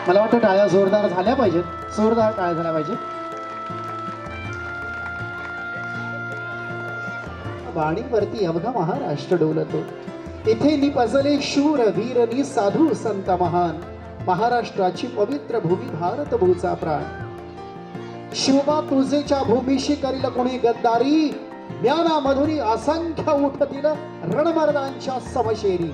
मला वाटतं टाळ्या जोरदार झाल्या पाहिजेत, जोरदार टाळ्या झाल्या पाहिजेत. वाणीवरती अवघा महाराष्ट्र डोलतो, इथे निपजले शूर वीर नि साधू संत महान. महाराष्ट्राची पवित्र भूमी भारत भूचा प्राण. शिवबा तुळजेच्या भूमीशी करील कोणी गद्दारी, ज्ञाना मधुरी असंख्य उठतील रणमर्दांच्या समशेरी.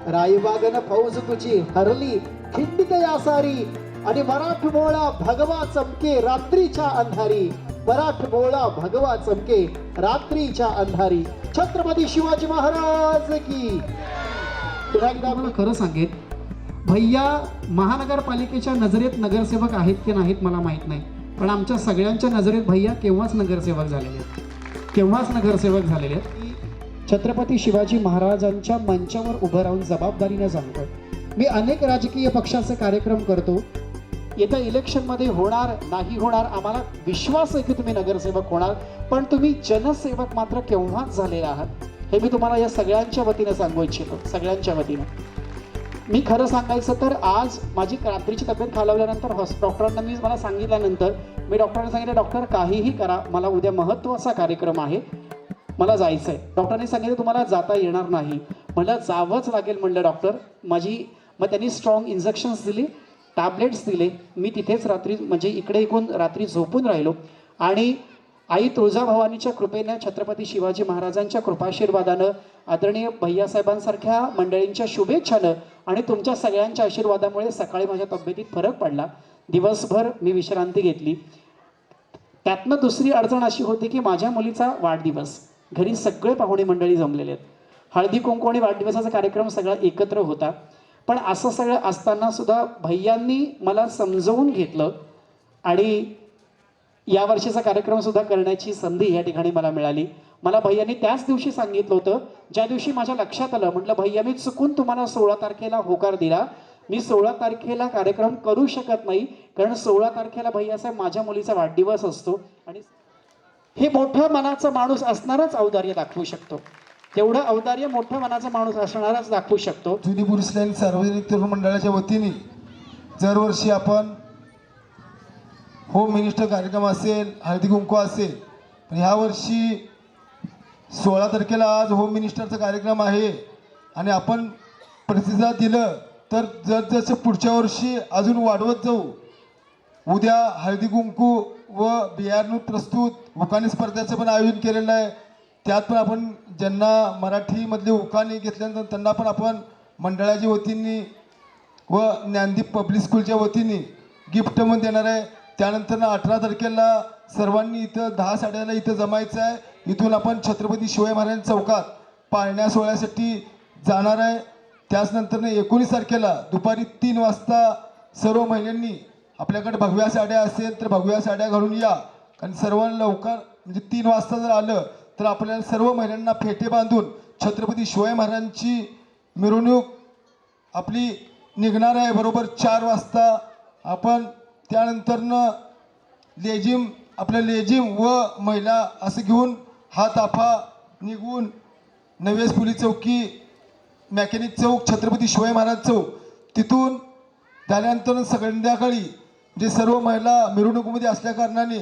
रायबागन फौज तुझी हरली खिंडित यासारी, आणि मराठमोळा भगवा चमके रात्रीच्या अंधारी. मराठमोळा भगवा चमके रात्रीच्या अंधारी. छत्रपती शिवाजी महाराज की. पुन्हा एकदा मला खरं सांगेन, भैया महानगरपालिकेच्या नजरेत नगरसेवक आहेत की नाहीत मला माहित नाही, पण आमच्या सगळ्यांच्या नजरेत भैया केव्हाच नगरसेवक झालेले आहेत, केव्हाच नगरसेवक झालेले आहेत. छत्रपती शिवाजी महाराजांच्या मंचावर उभं राहून जबाबदारीने सांगतो, मी अनेक राजकीय पक्षाचे कार्यक्रम करतो. येत्या इलेक्शनमध्ये होणार नाही होणार आम्हाला विश्वास आहे की तुम्ही नगरसेवक होणार, पण तुम्ही जनसेवक मात्र केव्हाच झालेले आहात हे मी तुम्हाला या सगळ्यांच्या वतीने सांगू इच्छितो. सगळ्यांच्या वतीने मी खरं सांगायचं तर आज माझी रात्रीची तब्येत खालावल्यानंतर डॉक्टरांना मला सांगितल्यानंतर मी डॉक्टरांना सांगितलं, डॉक्टर काहीही करा, मला उद्या महत्त्वाचा कार्यक्रम आहे, मला जायचं आहे. डॉक्टरांनी सांगितलं तुम्हाला जाता येणार नाही. म्हणलं जावंच लागेल. म्हणलं डॉक्टर मग त्यांनी स्ट्रॉंग इंजेक्शन्स दिली, टॅबलेट्स दिले. मी तिथेच रात्री म्हणजे इकडे इकडून रात्री झोपून राहिलो. आणि आई तुळजाभवानीच्या कृपेनं, छत्रपती शिवाजी महाराजांच्या कृपाशीर्वादानं, आदरणीय भैयासाहेबांसारख्या मंडळींच्या शुभेच्छानं आणि तुमच्या सगळ्यांच्या आशीर्वादामुळे सकाळी माझ्या तब्येतीत फरक पडला. दिवसभर मी विश्रांती घेतली. त्यातनं दुसरी अडचण अशी होती की माझ्या मुलीचा वाढदिवस, घरी सगळे पाहुणे मंडळी जमलेले आहेत. हळदी कुंकू आणि वाढदिवसाचा कार्यक्रम सगळा एकत्र होता. पण असं सगळं असताना सुद्धा भैयांनी मला समजवून घेतलं आणि यावर्षीचा कार्यक्रम सुद्धा करण्याची संधी या ठिकाणी मला मिळाली. मला भैयांनी त्याच दिवशी सांगितलं होतं, ज्या दिवशी माझ्या लक्षात आलं, म्हटलं भैया मी चुकून तुम्हाला 16 तारखेला होकार दिला, मी 16 तारखेला कार्यक्रम करू शकत नाही, कारण 16 तारखेला भैयासाहेब माझ्या मुलीचा वाढदिवस असतो आणि हे मोठं मनाचा माणूस असणारच औदार्य दाखवू शकतो. तेवढं औदार्य मोठं मनाचा माणूस असणारच दाखवू शकतो. जुनी पुरुष लाईन सार्वजनिक तरुण मंडळाच्या वतीने दरवर्षी आपण होम मिनिस्टर कार्यक्रम असेल, हळदी कुंकू असेल, पण ह्या वर्षी 16 तारखेला आज होम मिनिस्टरचा कार्यक्रम आहे आणि आपण प्रतिसाद दिलं तर जसं पुढच्या वर्षी अजून वाढवत जाऊ. उद्या हळदी कुंकू व बियाणू प्रस्तुत उखाणी स्पर्धेचं पण आयोजन केलेलं आहे. त्यात पण आपण ज्यांना मराठीमधले उखाणे घेतल्यानंतर त्यांना पण आपण मंडळाच्या वतीने व ज्ञानदीप पब्लिक स्कूलच्या वतीने गिफ्ट म्हणून देणार आहे. त्यानंतर 18 तारखेला सर्वांनी इथं 10 साड्याला इथं जमायचं आहे. इथून आपण छत्रपती शिवाजी महाराज चौकात पाळण्या सोहळ्यासाठी जाणार आहे. त्याचनंतर 19 तारखेला दुपारी 3 वाजता सर्व महिलांनी आपल्याकडे भगव्या साड्या असेल तर भगव्या साड्या घालून या. कारण सर्वांना लवकर म्हणजे 3 वाजता जर आलं तर आपल्याला सर्व महिलांना फेटे बांधून छत्रपती शिवाजी महाराजांची मिरवणूक आपली निघणार आहे. बरोबर 4 वाजता आपण त्यानंतरनं लेझिम आपल्या लेझिम व महिला असं घेऊन हा ताफा निघून नवेस पोलीस चौकी, मॅकॅनिक चौक, छत्रपती शिवाजी महाराज चौक तिथून झाल्यानंतर संध्याकाळी म्हणजे सर्व महिला मिरवणुकीमध्ये असल्या कारणाने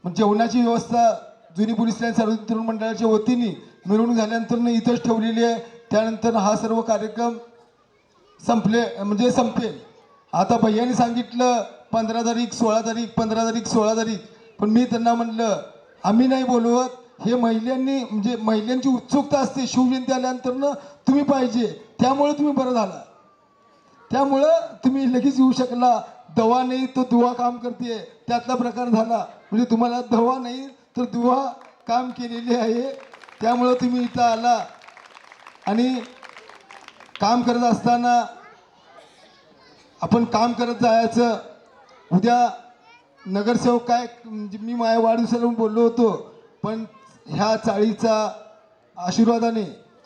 जेवणाची व्यवस्था जुनी पोलीस लाईन सार्वजनिक तरुण मंडळाच्या वतीने मिरवणूक झाल्यानंतर इथंच ठेवलेली आहे. त्यानंतर हा सर्व कार्यक्रम संपेल. आता भैयाने सांगितलं 15 तारीख 16 तारीख 15 तारीख 16 तारीख, पण मी त्यांना म्हटलं आम्ही नाही बोलवत, हे महिलांची उत्सुकता असते. शिवजयंती आल्यानंतर तुम्ही पाहिजे, त्यामुळे तुम्ही बरं झाला, त्यामुळं तुम्ही लगेच येऊ शकला. दवा नाही तर दुवा काम करते त्यातला प्रकार झाला. म्हणजे तुम्हाला दवा नाही तर दुवा काम केलेली आहे, त्यामुळं तुम्ही इथं आला. आणि काम करत असताना आपण काम करत जायचं. उद्या नगरसेवक काय म्हणजे मी माझ्या वाढदिवसाला बोललो होतो, पण ह्या चाळीचा आशीर्वादाने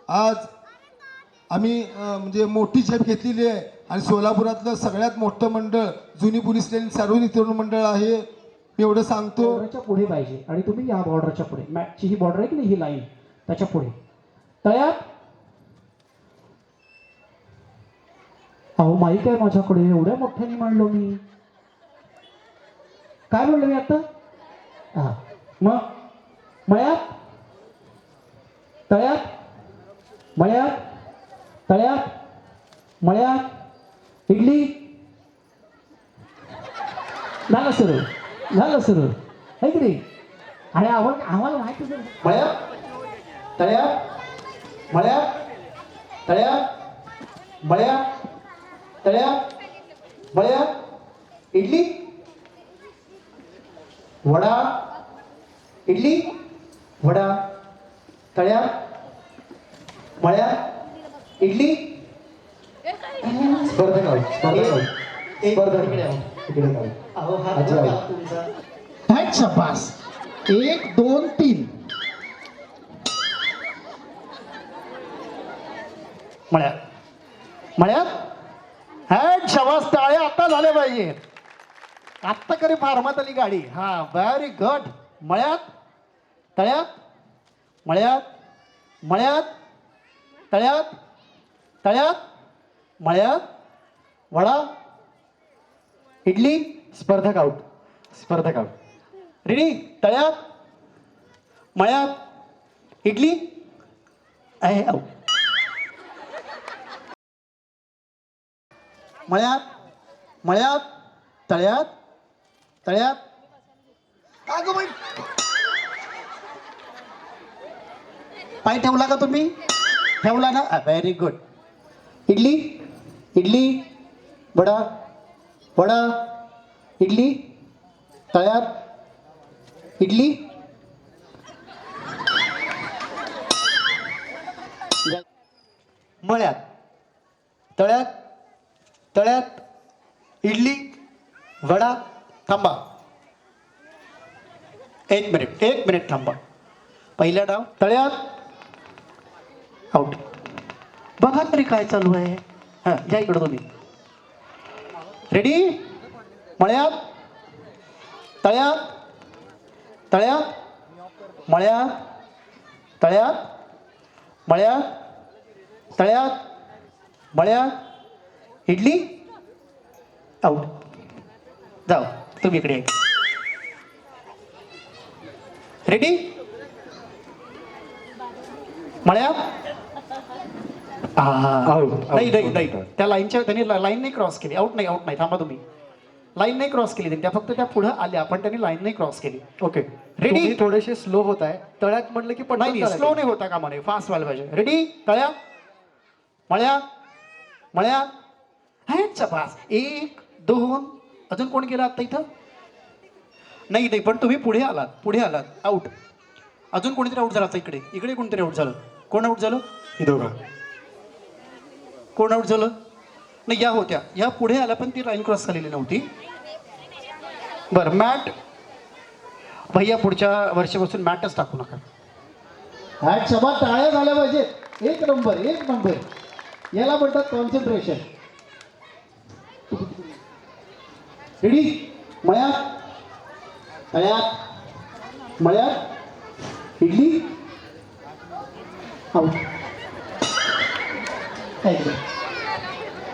आज आम्ही म्हणजे मोठी झेप घेतलेली आहे. आणि सोलापुरातलं सगळ्यात मोठं मंडळ जुनी पोलीस लाईन सार्वजनिक तरुण मंडळ आहे. मी एवढं सांगतो. बॉर्डरच्या पुढे पाहिजे आणि तुम्ही या बॉर्डरच्या पुढे, मॅचची ही बॉर्डर आहे की नाही, ही लाईन त्याच्या पुढे तयार. अहो माहिती आहे माझ्याकडे, एवढ्या मोठ्याने म्हणलो मी. काय म्हणलो मी आता? हा मग मळ्यात तळ्यात मळ्यात तळ्यात मळ्यात इडली. झालं सुरू है की नाही? आणि आम्हाला माहिती आहे. मळ्यात तळ्यात मळ्यात तळ्यात मळ्यात तळ्यात मळ्यात इडली वडा इडली वडा तळ्यात मळ्यात इडली. स्पर्धा शाबास. 1 2 3 मळ्यात हॅट शाबास. टाळ्या आता झाल्या पाहिजे. आत्ता करी फार्मात आली गाडी. हा व्हेरी गुड. मळ्यात तळ्यात मळ्यात तळ्यात मळ्यात वडा इडली. स्पर्धक आउट. रेडी. तळ्यात मळ्यात इडली आहे आउट. मळ्यात तळ्यात अगं बाई, पाय ठेवला का तुम्ही? ठेवला ना. Very good. इडली वडा इडली तळ्यात इडली. मळ्यात तळ्यात इडली वडा. थांबा, एक मिनिट थांबा. पहिला डाव तळ्यात आउट. बघा तरी काय चालू आहे. हां या इकडं तुम्ही. रेडी. मळ्यात मळ्यात इडली आउट. जाऊ तुम्ही इकडे. रेडी. मळ्यात नाही त्या लाईनच्या त्यांनी लाईन नाही क्रॉस केली. आउट नाही. थांबा तुम्ही. लाईन नाही क्रॉस केली त्या फक्त त्या पुढे आल्या पण त्यांनी लाईन नाही क्रॉस केली. Okay ready. थोडेसे स्लो होत आहे. तळ्यात म्हटलं की पण नाही स्लो नाही होता का म्हणे, फास्ट व्हायला पाहिजे. रेडी. तळ्यात मळ्यात ह्याच्या पास 1 2. अजून कोण गेला आता इथं? नाही पण तुम्ही पुढे आलात. आउट. अजून कोणीतरी आउट झाला आता. इकडे कोणतरी आउट झालं. कोण आउट झालं? ही दोघं. कोण आउट झालं? नाही या होत्या. या पुढे आल्या पण ती लाईन क्रॉस झालेली नव्हती. बरं मॅट भैया पुढच्या वर्षीपासून मॅटच टाकू नका. हॅट सभा टाळ्या झाल्या पाहिजे. एक नंबर. याला म्हणतात कॉन्सन्ट्रेशन. रेडी. मळ्यात इडली आउट.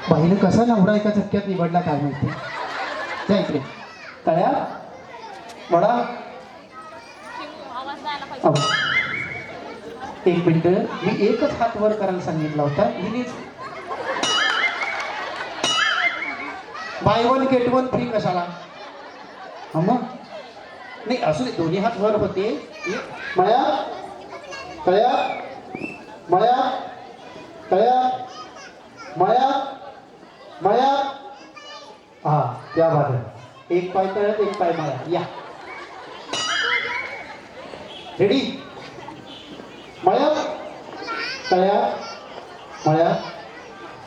बाईने कसा नवरा एका झटक्यात निवडला काय माहिती. त्या इकडे तळ्यात वडा आउट. 1 मिनिट. मी एकच हात वर करायला सांगितला होता. हिनेच बाय 1 गेट 1 फ्री कशाला? हा मग नाही असू दे. दोन्ही हात वर होते. मळ्यात हा त्या बाजू. एक पाय तळ्यात एक पाय मळ्यात. या रेडी. मळ्यात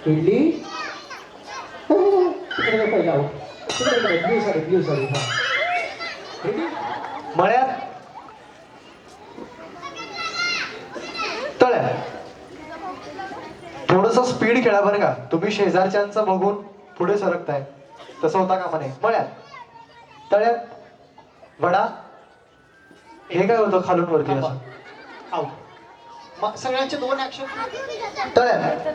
इडली तिकडे पहिला आउट. तिकडे ब्ल्यू साडी. हा रेडी. मळ्यात तळ्यात. थोडस स्पीड खेळा बरं का. तुम्ही शेजारच्यांचं बघून पुढे सरकताय. तसं होता का म्हणे. मळ्यात तळ्यात वडा. हे काय होतं खालून वरती असं. आउट. मग सगळ्यांचे 2 ऍक्शन. तळ्यात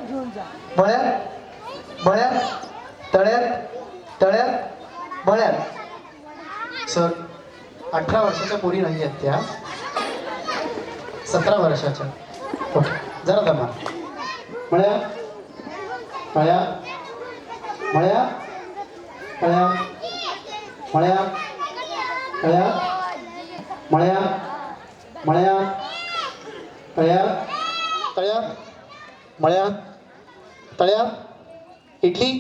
मळ्यात तळ्यात तळ्यात मळ्यात. सर 18 वर्षाच्या पोरी नाही आहेत त्या, 17 वर्षाच्या. ओके, जरा दमा. मळ्या तळ्या मळ्या तळ्या मळ्या तळ्या मळ्या मळ्या तळ्या तळ्या मळ्या तळ्या. इडली.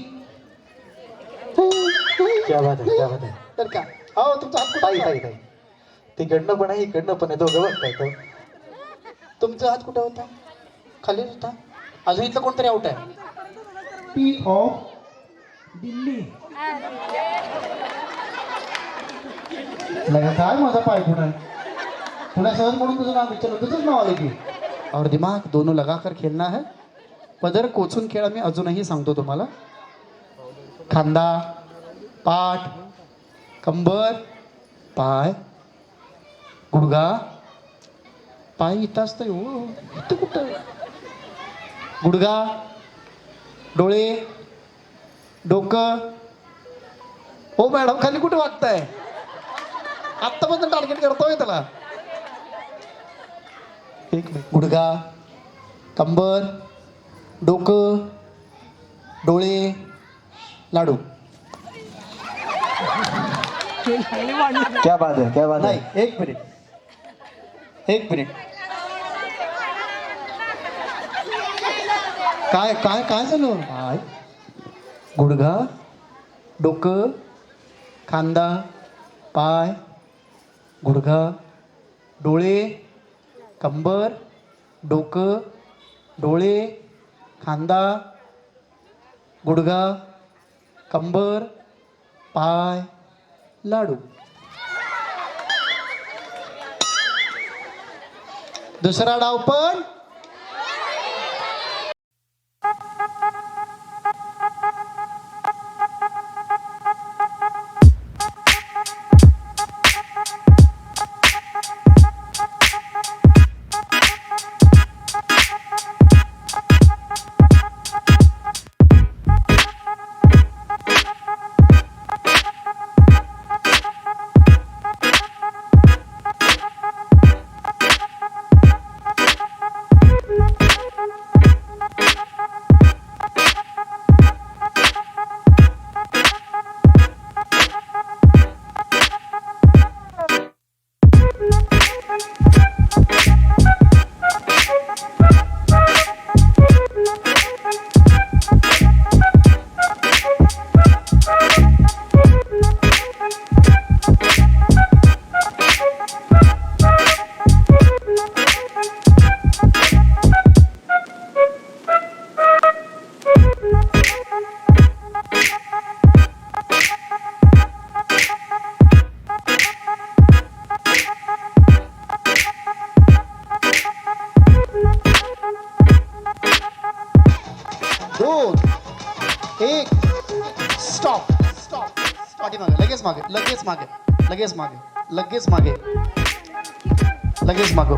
क्या बात आहे, क्या बात आहे. तर का हो तुमचा हात ताई कुठे ताई ताई, तिकडनं पण आहे इकडनं पण आहे, दोघं बघताय. तुमचा हात कुठे होता? खाली होता. अजून इथलं कोणतरी आउट आहे. P of Delhi. लगा काय माझा पाय पुढे तुला सहज म्हणून तुझं नाव विचारलं, तुझंच नाव आलं की. और दिमाग दोनों लगाकर खेळना है. पदर कोचून खेळा. मी अजूनही सांगतो तुम्हाला. खांदा, पाठ, कंबर, पाय, गुडघा. पाय इथं असतं हो, इथं कुठं? गुडघा, डोळे, डोकं. हो मॅडम, खाली कुठे वागताय? आत्तापासून टार्गेट करतोय त्याला. एक मिनिट. गुडघा, कंबर, डोकं, डोळे, लाडू. क्या बात आहे, क्या बात नाही, आहे. एक मिनिट, एक मिनिट. काय काय काय झालं? पाय, गुडघा, डोकं, खांदा, पाय, गुडघा, डोळे, कंबर, डोकं, डोळे, खांदा, गुडघा, कंबर, पाय, लाडू. दुसरा डाव पण. एक. Stop stop. पाठीमागे, लगेच मागे, लगेच मागे, लगेच मागे, लगेच मागे, लगेच मागो.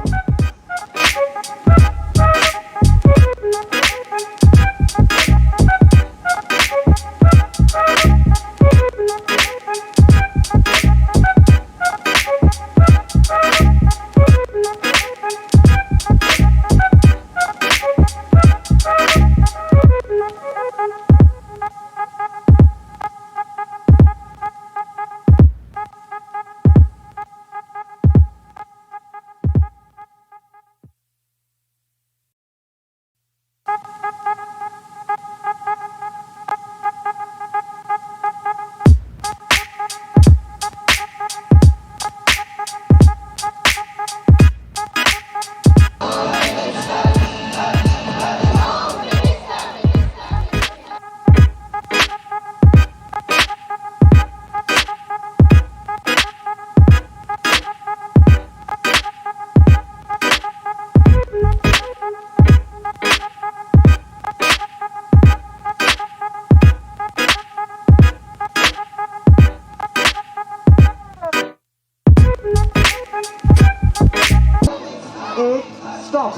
Stop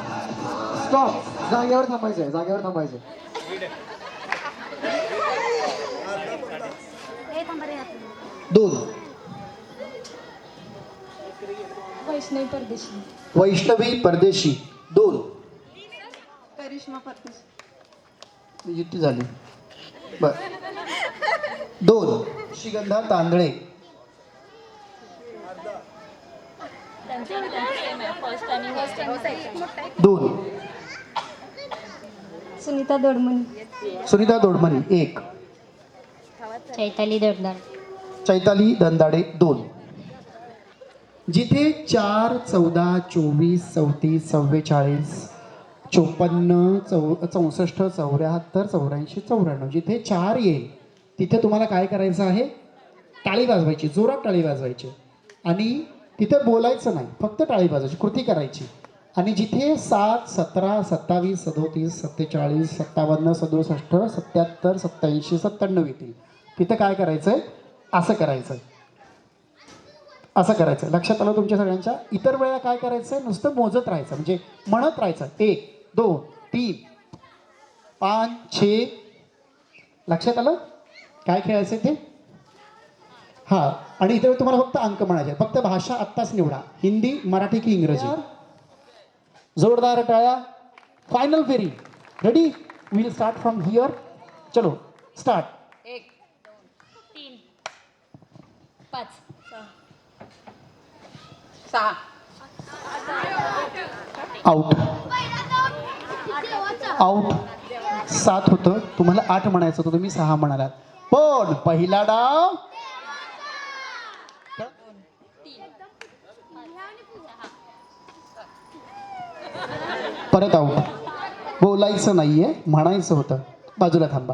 stop. जागेवर थांबायचंय, जागेवर थांबायचंय. 2 वैष्णवी परदेशी. वैष्णवी परदेशी 2 करिश्मा परदेशी. जिट्टी झाली बर 2 शिगंधा तांदळे 2 सुनीता दोडमणी. सुनीता दोडमणी 1 चैताली दोडदार. चैताली दंदाडे 2 जिथे 4 14 24 34 44 54 64 74 84 94 जिथे 4 येईल तिथे तुम्हाला काय करायचं आहे टाळी वाजवायची जोरात टाळी वाजवायची आणि तिथे बोलायचं नाही फक्त टाळी वाजवायची कृती करायची आणि जिथे 7 17 27 37 47 57 67 77 87 97 येतील तिथे काय करायचं आहे असं करायचं असं करायचं लक्षात आलं तुमच्या सगळ्यांच्या. इतर वेळेला काय करायचं आहे नुसतं मोजत राहायचं म्हणजे म्हणत राहायचं 1 2 3 5 6 लक्षात आलं काय खेळायचं ते हां. आणि इतर तुम्हाला फक्त अंक म्हणायचे फक्त भाषा आत्ताच निवडा हिंदी मराठी की इंग्रजी. जोरदार टाळ्या. फायनल फेरी ready will start from here. चलो स्टार्ट. 1 2 3 5 6 आउट आउट 7 होतं तुम्हाला 8 म्हणायचं होतं तुम्ही 6 म्हणालात पण पहिला डाव परत आउट बोलायचं नाहीये म्हणायचं होतं बाजूला थांबा.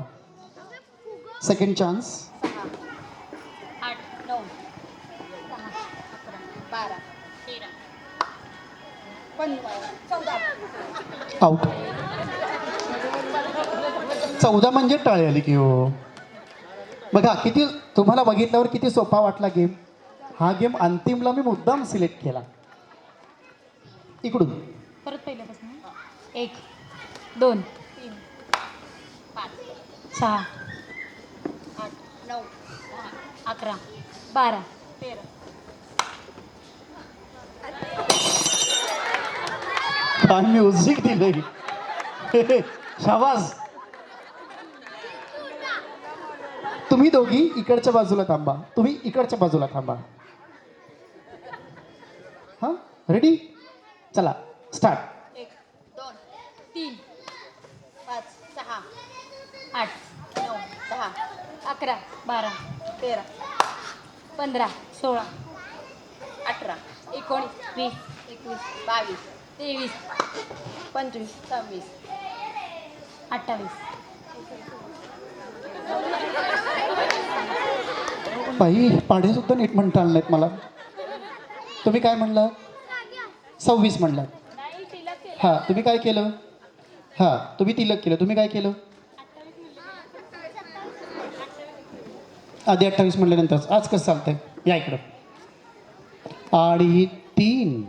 Second chance 8 9 10 11 12 13 15 14. आउट 14 म्हणजे टाळी आली की हो. बघा किती तुम्हाला बघितल्यावर किती सोपा वाटला गेम. हा गेम अंतिमला मी मुद्दाम सिलेक्ट केला. इकडून परत पहिल्यापासून 1 2 3 5 6 8 9 10 11 12 13. काय म्युझिक दिलंय शाबास. तुम्ही दोघी इकडच्या बाजूला थांबा तुम्ही इकडच्या बाजूला थांबा. हां रेडी चला स्टार्ट. 1 2 3 5 6 8 9 10 11 12 13 15 16 18 19 20 21 22 23 25 26 28. बाई पाढे सुद्धा नीट म्हणता आलं नाहीत मला. तुम्ही काय म्हणलं 26 म्हणलं. हां तुम्ही काय केलं हां तुम्ही तिलक केलं तुम्ही काय केलं आधी 28 म्हणल्यानंतर आज कसं चालतंय या इकडं. आणि 3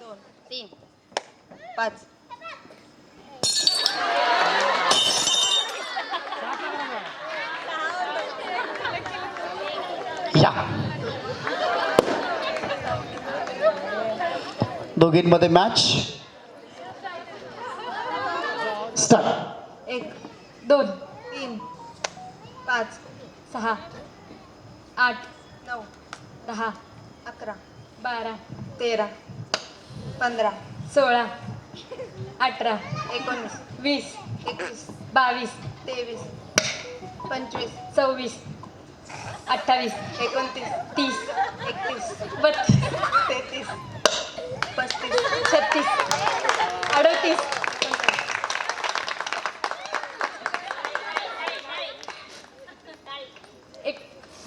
2 3 5 या दोघींमध्ये मॅच स्टार्ट. 1 2 3 5 6 8 9 10 11 12 13 15 16 18 19 20 21 22 23 25 26 28 29 30 31 32 33 35 36 38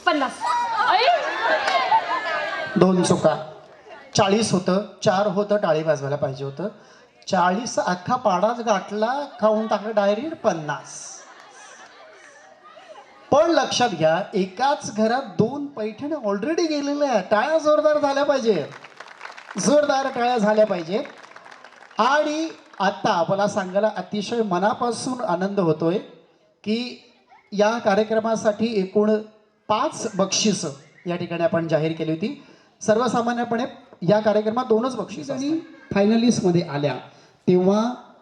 50. 2 चुका 40 होतं 4 होतं टाळी वाजवायला पाहिजे होतं. 40 अख्खा पाडाच गाठला खाऊन टाकलं डायरेक्ट 50. पण लक्षात घ्या एकाच घरात 2 पैठण्या ऑलरेडी गेलेल्या आहेत. टाळ्या जोरदार झाल्या पाहिजे जोरदार टाळ्या झाल्या पाहिजे. आणि आता मला सांगायला अतिशय मनापासून आनंद होतोय की या कार्यक्रमासाठी एकूण 5 बक्षिसं या ठिकाणी आपण जाहीर केली होती. सर्वसामान्यपणे या कार्यक्रमात 2च बक्षीस आणि फायनलिस्टमध्ये आल्या तेव्हा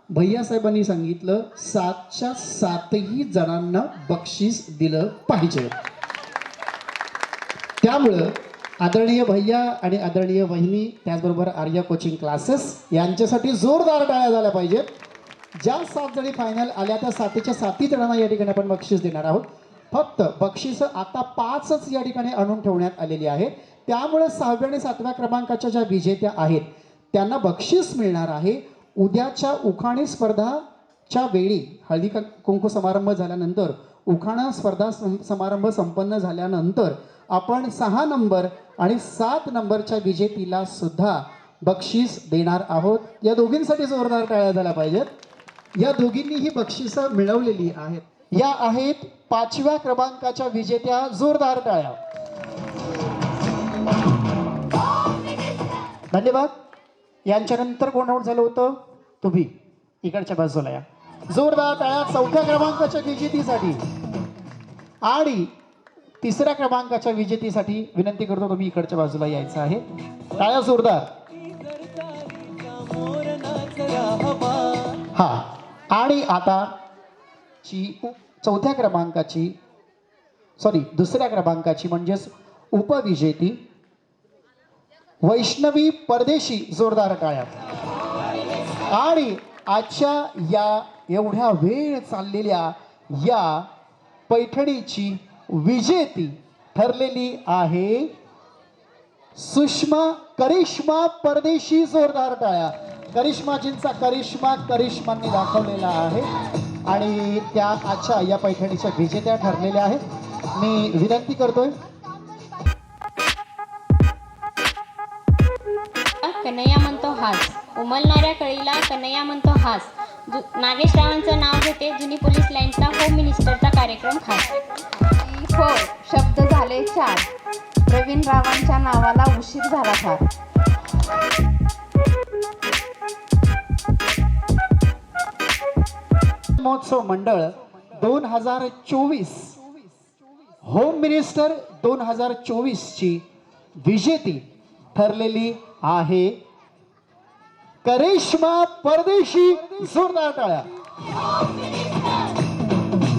भैयासाहेबांनी सांगितलं 7च्या 7ही जणांना बक्षीस दिलं पाहिजे. त्यामुळं आदरणीय भैया आणि आदरणीय वहिनी त्याचबरोबर आर्या कोचिंग क्लासेस यांच्यासाठी जोरदार टाळ्या झाल्या पाहिजेत. ज्या 7 जणी फायनल आल्या त्या 7च्या 7 जणांना या ठिकाणी आपण बक्षीस देणार आहोत. फक्त बक्षिसं आता 5च या ठिकाणी आणून ठेवण्यात आलेली आहेत. त्यामुळे 6व्या आणि 7व्या क्रमांकाच्या ज्या विजेत्या आहेत त्यांना बक्षीस मिळणार आहे. उद्याच्या उखाणी स्पर्धाच्या वेळी हळदी कुंकू समारंभ झाल्यानंतर उखाणा स्पर्धा समारंभ संपन्न झाल्यानंतर आपण 6 नंबर आणि 7 नंबरच्या विजेतीला सुद्धा बक्षीस देणार आहोत. या दोघींसाठी जोरदार टाळ्या झाल्या पाहिजेत. या दोघींनी ही बक्षिसं मिळवलेली आहेत. या आहेत 5व्या क्रमांकाच्या विजेत्या. जोरदार टाळ्या. धन्यवाद. यांच्यानंतर कोण आउट झालं होतं? तुम्ही इकडच्या बाजूला या. जोरदार टाळ्या 4थ्या क्रमांकाच्या विजेतीसाठी. आणि 3ऱ्या क्रमांकाच्या विजेतीसाठी विनंती करतो तुम्ही इकडच्या बाजूला यायचं आहे. टाळ्या जोरदार. हा. आणि आता 4थ्या क्रमांकाची 2ऱ्या क्रमांकाची म्हणजेच उपविजेती वैष्णवी परदेशी. जोरदार टाळ्या. आणि आजच्या या एवढ्या वेळ चाललेल्या या पैठणीची विजेती ठरलेली आहे सुषमा करिश्मा परदेशी. जोरदार टाळ्या. करिश्माजींचा करिश्मांनी दाखवलेला आहे आणि त्या आजच्या या पैठणीच्या विजेत्या ठरलेल्या आहेत. मी विनंती करतोय कन्हैया म्हणतो हास, उमलणाऱ्या कळीला कन्हैया म्हणतो हास. नागेश रावांचं नाव घेते. जुनी पोलीस लाईनचा होम मिनिस्टरचा कार्यक्रम खास. हो, शब्द झाले 4. प्रवीण रावांच्या नावाला उशीर झाला फार. महोत्सव मंडळ 2024 होम मिनिस्टर 2024 ची विजेती ठरलेली आहे करिश्मा परदेशी. जोरदार टाळ्या.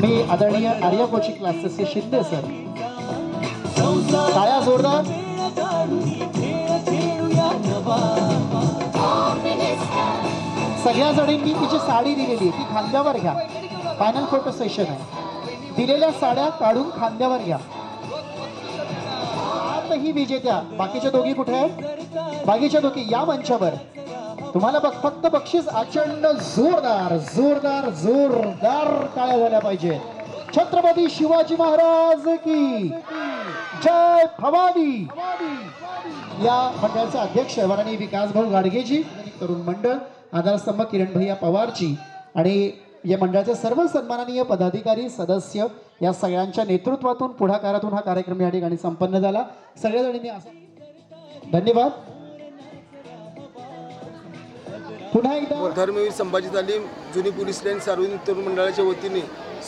मी आदरणीय आर्या कोचिंग क्लासेसचे शिंदे सर. टाळ्या जोरदार. सगळ्या जणींनी तिची साडी दिलेली ती खांद्यावर घ्या. फायनल फोटो सेशन आहे. दिलेल्या साड्या काढून खांद्यावर घ्या. ही विजेत्या. बाकीच्या दोघी कुठे आहेत? बाकीच्या दोघी या मंचावर. तुम्हाला फक्त बक्षीस आचंड. जोरदार जोरदार जोरदार टाळ्या झाल्या पाहिजे. छत्रपती शिवाजी महाराज की जय. भवानी. या मंडळाचे अध्यक्ष माननीय विकास भाऊ गाडगेजी, तरुण मंडळ आधारस्तंभ किरण भैया पवारजी आणि या मंडळाचे सर्व सन्माननीय पदाधिकारी सदस्य या सगळ्यांच्या नेतृत्वातून पुढाकारातून हा कार्यक्रम या ठिकाणी संपन्न झाला. सगळ्याजणींनी धन्यवाद. पुन्हा एकदा धर्मवीर संभाजी तालीम जुनी पोलीस लाईन सार्वजनिक तरुण मंडळाच्या वतीने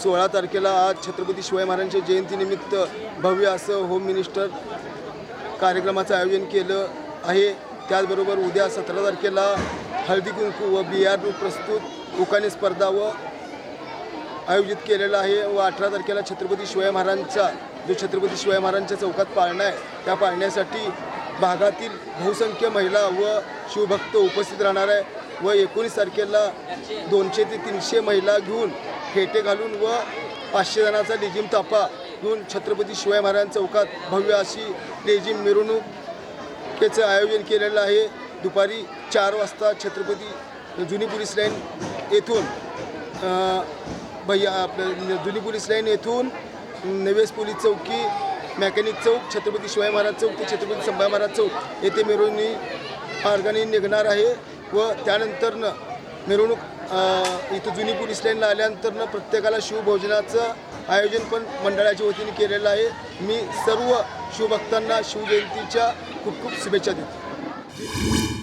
16 तारखेला आज छत्रपती शिवाजी महाराजांच्या जयंतीनिमित्त भव्य असं होम मिनिस्टर कार्यक्रमाचं आयोजन केलं आहे. त्याचबरोबर उद्या 17 तारखेला हळदी कुंकू व बियार प्रस्तुत उखाणी स्पर्धा व आयोजित केलेला आहे व 18 तारखेला छत्रपती शिवाजी महाराजांचा जो छत्रपती शिवाजी महाराजांच्या चौकात पाळणा आहे त्या पाळण्यासाठी भागातील बहुसंख्य महिला व शिवभक्त उपस्थित राहणार आहे व 19 तारखेला 200 ते 300 महिला घेऊन फेटे घालून व 500 जणांचा लेझिम ताफा घेऊन छत्रपती शिवाजी महाराज चौकात भव्य अशी लेझिम मिरवणुकीचं आयोजन केलेलं आहे. दुपारी 4 वाजता छत्रपती जुनी पोलीस लाईन येथून जुनी पोलीस लाईन येथून नवेस पोलीस चौकी, मेकॅनिक चौक, छत्रपती शिवाजी महाराज चौक ते छत्रपती संभाजी महाराज चौक येथे मिरवणूक मार्गाने निघणार आहे व त्यानंतरनं मिरवणूक इथं जुनी पोलीस लाईनला आल्यानंतरनं प्रत्येकाला शिवभोजनाचं आयोजन पण मंडळाच्या वतीने केलेलं आहे. मी सर्व शिवभक्तांना शिवजयंतीच्या खूप खूप शुभेच्छा देतो.